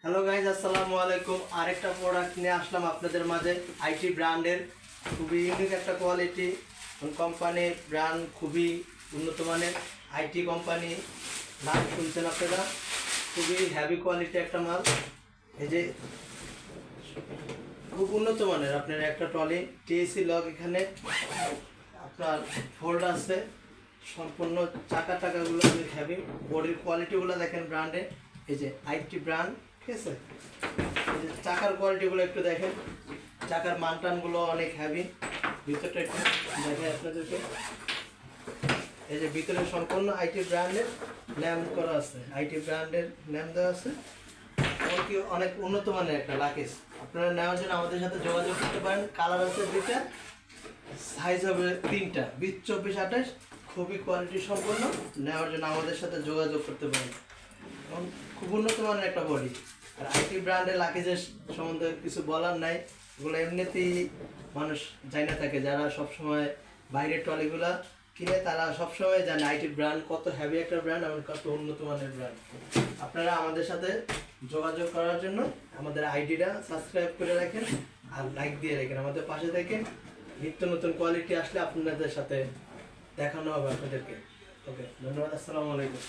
Hello guys, আসসালামু আলাইকুম। আরেকটা প্রোডাক্ট নিয়ে আসলাম আপনাদের মাঝে। আইটি ব্র্যান্ডের খুবই ইউনিক একটা কোয়ালিটি কোম্পানির ব্র্যান্ড, খুবই উন্নত মানের আইটি কোম্পানি। নাম শুনছেন আপনারা, খুবই হ্যাভি কোয়ালিটি একটা মাল। এই যে খুব উন্নত মানের আপনার একটা ট্রলি টিএসি লক, এখানে আপনার ফোল্ড আছে, সম্পূর্ণ চাকাগুলো অনেক হ্যাভি। বডির কোয়ালিটিগুলো দেখেন ব্র্যান্ডে, এই যে আইটি ব্র্যান্ড, ঠিক আছে। এই যে চাকার কোয়ালিটিগুলো একটু দেখেন, চাকার মানটানগুলো অনেক হ্যাভি। ভিতরটা একটু দেখেন আপনাদেরকে, এই যে ভিতরে সম্পূর্ণ আইটি ব্র্যান্ডের ন্যাম করা আছে, আইটি ব্র্যান্ডের ন্যাম দেওয়া আছে। এমনকি অনেক উন্নত মানের একটা লাকেজ। আপনারা নেওয়ার জন্য আমাদের সাথে যোগাযোগ করতে পারেন। কালার আছে দুইটা, সাইজ হবে 3টা, 20, 24, 28। খুবই কোয়ালিটি সম্পন্ন। নেওয়ার জন্য আমাদের সাথে যোগাযোগ করতে পারেন। এবং খুব উন্নত মানের একটা বডি। আর আইটি ব্র্যান্ডের লাকেজের সম্বন্ধে কিছু বলার নাই, এগুলো এমনিতেই মানুষ জানে না থাকে। যারা সবসময় বাইরের ট্রলিগুলা কিনে তারা সবসময় জানে আইটি ব্র্যান্ড কত হ্যাভি একটা ব্র্যান্ড এবং কত উন্নত মানের ব্র্যান্ড। আপনারা আমাদের সাথে যোগাযোগ করার জন্য আমাদের আইডিটা সাবস্ক্রাইব করে রাখেন আর লাইক দিয়ে রাখেন। আমাদের পাশে থেকে নিত্য নতুন কোয়ালিটি আসলে আপনাদের সাথে দেখানো হবে আপনাদেরকে। ওকে, ধন্যবাদ। আসসালামু আলাইকুম।